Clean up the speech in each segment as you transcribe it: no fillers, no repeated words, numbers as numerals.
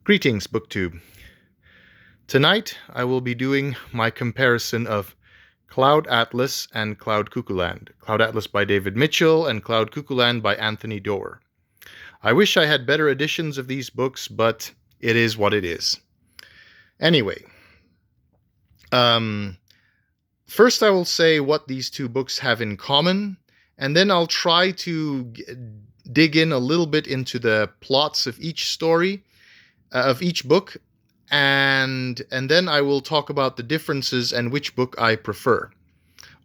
Greetings, BookTube. Tonight I will be doing my comparison of Cloud Atlas and Cloud Cuckoo Land. Cloud Atlas by David Mitchell and Cloud Cuckoo Land by Anthony Doerr. I wish I had better editions of these books, but it is what it is. Anyway, first I will say what these two books have in common, and then I'll try to dig in a little bit into the plots of each story, of each book, and then I will talk about the differences and which book I prefer.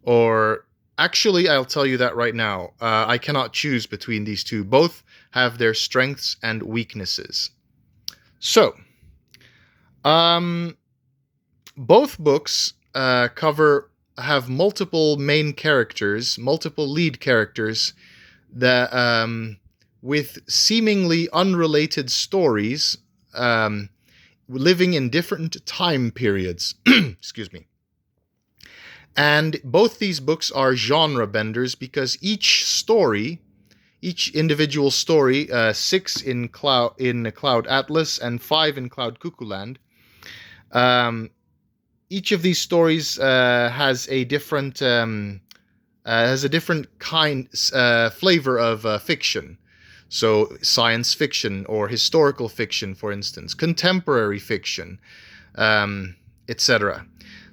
Or actually, I'll tell you that right now. I cannot choose between these two. Both have their strengths and weaknesses. So, both books have multiple main characters, multiple lead characters that with seemingly unrelated stories, living in different time periods. Excuse me. And both these books are genre benders because each individual story, 6 in Cloud Atlas and 5 in Cloud Cuckoo Land, each of these stories has a different flavor of fiction. So science fiction or historical fiction, for instance, contemporary fiction, etc.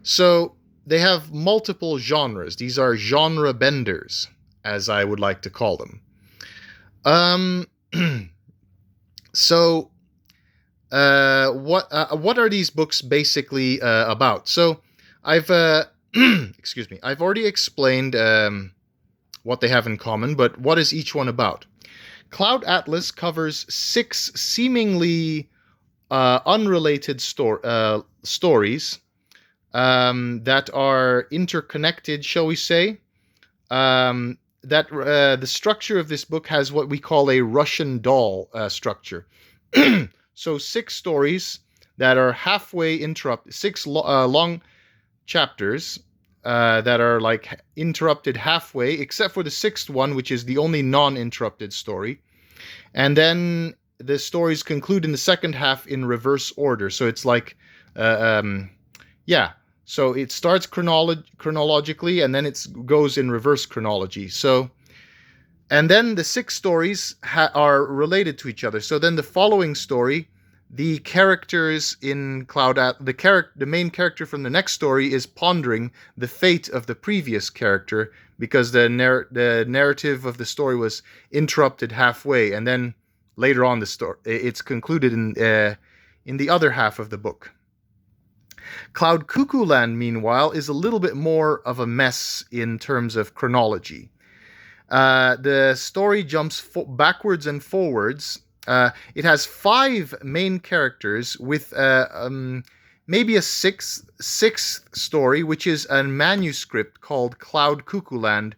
So they have multiple genres. These are genre benders, as I would like to call them. So what are these books basically about? So I've excuse me. I've already explained what they have in common, but what is each one about? Cloud Atlas covers 6 seemingly unrelated stories that are interconnected, shall we say. The structure of this book has what we call a Russian doll structure. So 6 stories that are halfway interrupted, 6 long chapters that are like interrupted halfway, except for the 6th one, which is the only non-interrupted story. And then the stories conclude in the second half in reverse order. So it's like, so it starts chronologically and then it goes in reverse chronology. So, and then the 6 stories are related to each other. So then the following story, the characters in the main character from the next story is pondering the fate of the previous character because the narrative of the story was interrupted halfway, and then later on it's concluded in the other half of the book. Cloud Cuckoo Land, meanwhile, is a little bit more of a mess in terms of chronology. The story jumps backwards and forwards. It has 5 main characters with maybe a sixth story, which is a manuscript called Cloud Cuckoo Land,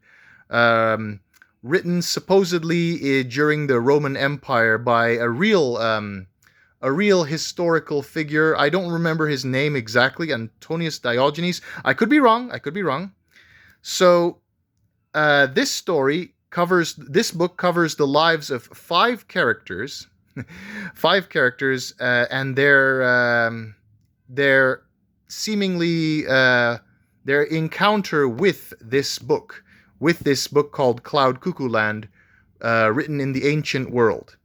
written supposedly during the Roman Empire by a real historical figure. I don't remember his name exactly, Antonius Diogenes. I could be wrong. So this book covers the lives of 5 characters, and their seemingly their encounter with this book called Cloud Cuckoo Land, written in the ancient world.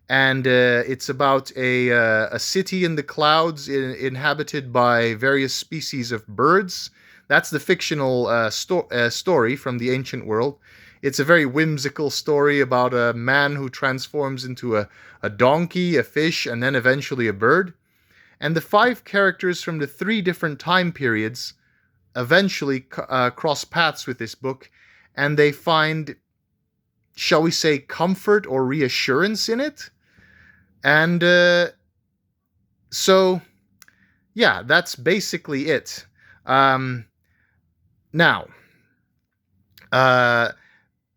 And it's about a city in the clouds inhabited by various species of birds. That's the fictional story from the ancient world. It's a very whimsical story about a man who transforms into a donkey, a fish, and then eventually a bird. And the 5 characters from the 3 different time periods eventually cross paths with this book, and they find, shall we say, comfort or reassurance in it. And so, yeah, that's basically it. Now,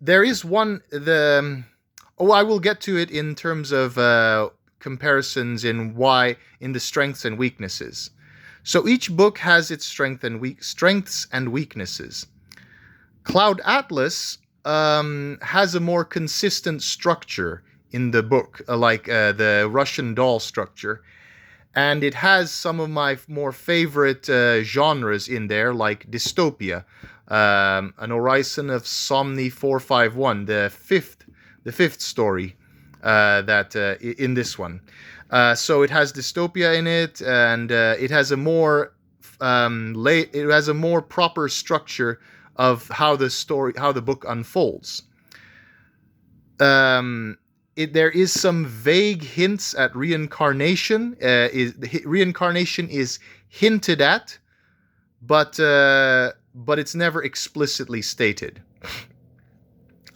there is one, I will get to it in terms of comparisons in the strengths and weaknesses. So each book has its strengths and weaknesses. Cloud Atlas has a more consistent structure in the book, like the Russian doll structure. And it has some of my more favorite genres in there, like dystopia, An Horizon of Somni 451, the fifth story that in this one. So it has dystopia in it, and it has a more it has a more proper structure of how the book unfolds. There is some vague hints at reincarnation. Reincarnation is hinted at, but it's never explicitly stated.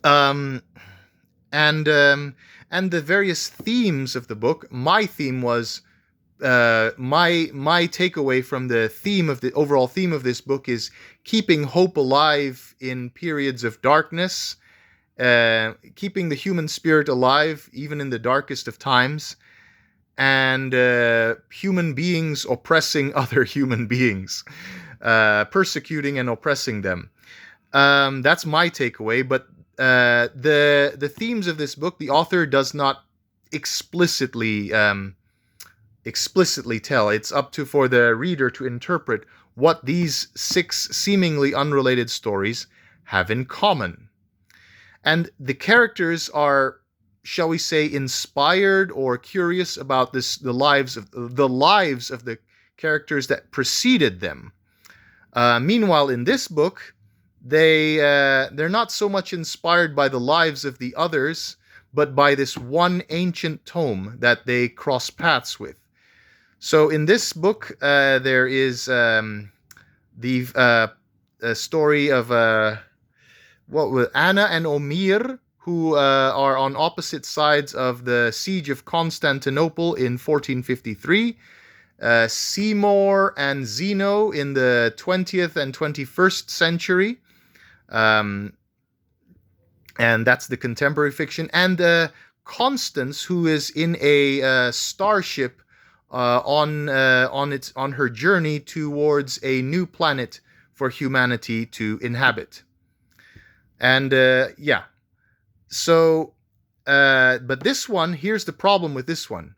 Um, and and the various themes of the book. My theme was my takeaway from the overall theme of this book is keeping hope alive in periods of darkness. Keeping the human spirit alive even in the darkest of times, and human beings oppressing other human beings, persecuting and oppressing them. That's my takeaway. But the themes of this book, the author does not explicitly tell. It's up to for the reader to interpret what these 6 seemingly unrelated stories have in common. And the characters are, shall we say, inspired or curious about the lives of the characters that preceded them. Meanwhile, in this book, they're not so much inspired by the lives of the others, but by this one ancient tome that they cross paths with. So in this book, there is the story of Anna and Omir, who are on opposite sides of the siege of Constantinople in 1453. Seymour and Zeno in the 20th and 21st century. And that's the contemporary fiction. And Constance, who is in a starship on her journey towards a new planet for humanity to inhabit. And but this one, here's the problem with this one.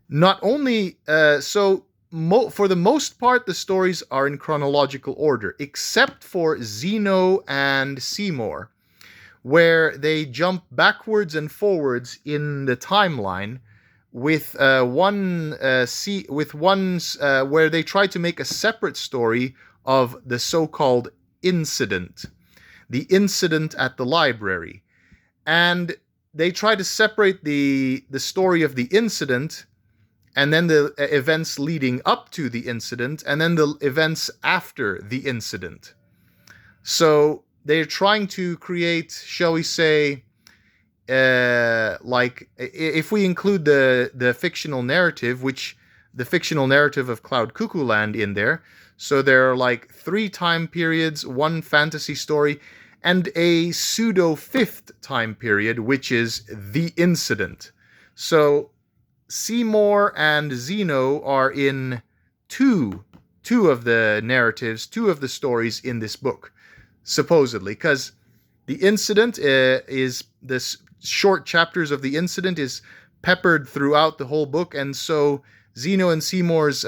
Not only, for the most part, the stories are in chronological order, except for Zeno and Seymour, where they jump backwards and forwards in the timeline with where they try to make a separate story of the so-called incident. The incident at the library. And they try to separate the story of the incident, and then the events leading up to the incident, and then the events after the incident. So they're trying to create, shall we say, like, if we include the fictional narrative, the fictional narrative of Cloud Cuckoo Land in there, so there are like 3 time periods, 1 fantasy story, and a pseudo 5th time period, which is the incident. So Seymour and Zeno are in two of the narratives, 2 of the stories in this book, supposedly, because the incident is this short chapters of the incident is peppered throughout the whole book, and so Zeno and Seymour's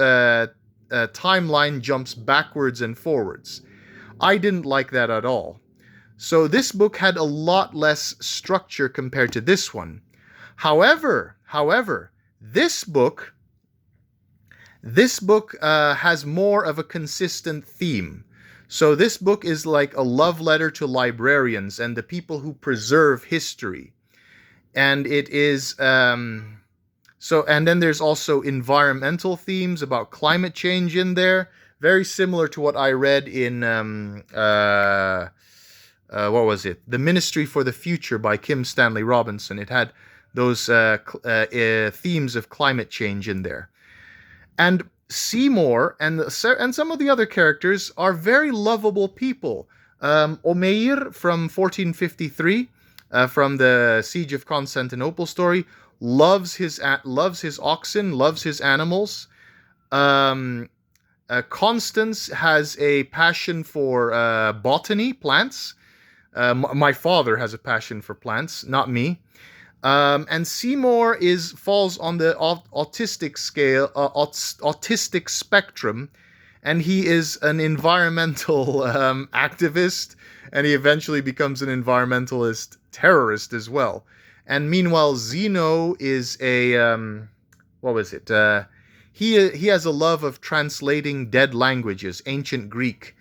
timeline jumps backwards and forwards. I didn't like that at all. So this book had a lot less structure compared to this one. However, this book has more of a consistent theme. So this book is like a love letter to librarians and the people who preserve history. And it is and then there's also environmental themes about climate change in there, very similar to what I read in what was it? The Ministry for the Future by Kim Stanley Robinson. It had those themes of climate change in there. And Seymour and some of the other characters are very lovable people. Omeir from 1453, from the Siege of Constantinople story, loves his oxen, loves his animals. Constance has a passion for botany, plants. My father has a passion for plants, not me. And Seymour falls on the autistic scale, autistic spectrum, and he is an environmental activist, and he eventually becomes an environmentalist terrorist as well. And meanwhile, Zeno is a what was it? He has a love of translating dead languages, ancient Greek,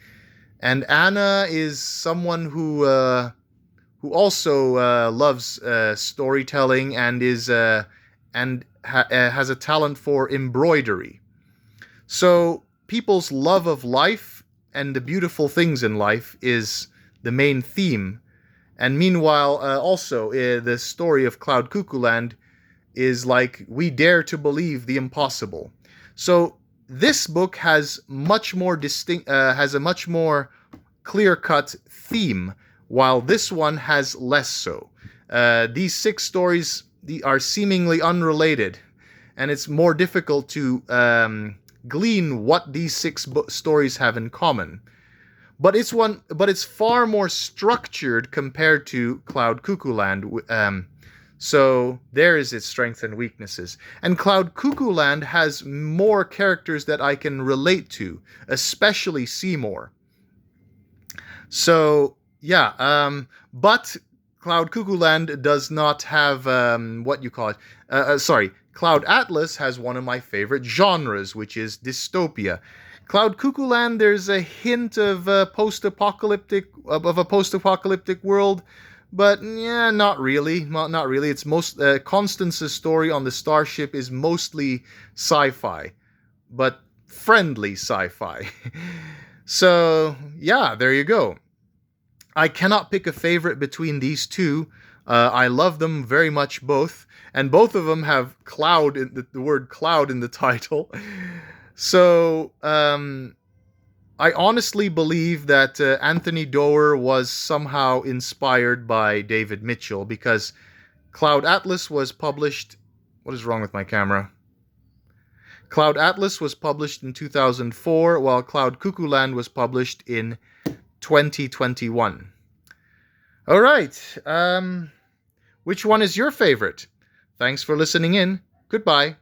and Anna is someone who also loves storytelling and has a talent for embroidery. So people's love of life and the beautiful things in life is the main theme. And meanwhile, also the story of Cloud Cuckoo Land is like we dare to believe the impossible. So this book has has a much more clear-cut theme, while this one has less so. These 6 stories are seemingly unrelated, and it's more difficult to glean what these 6 stories have in common. But it's far more structured compared to Cloud Cuckoo Land. So there is its strengths and weaknesses. And Cloud Cuckoo Land has more characters that I can relate to, especially Seymour. So yeah, but Cloud Cuckoo Land does not have what you call it. Sorry, Cloud Atlas has one of my favorite genres, which is dystopia. Cloud Cuckoo Land, there's a hint of a post-apocalyptic world, but yeah, not really. Not really. It's Constance's story on the starship is mostly sci-fi, but friendly sci-fi. So yeah, there you go. I cannot pick a favorite between these two. I love them very much both, and both of them have cloud in the word cloud in the title. So I honestly believe that Anthony Doerr was somehow inspired by David Mitchell, because Cloud Atlas was published. What is wrong with my camera? Cloud Atlas was published in 2004, while Cloud Cuckoo Land was published in 2021. All right. Which one is your favorite? Thanks for listening in. Goodbye.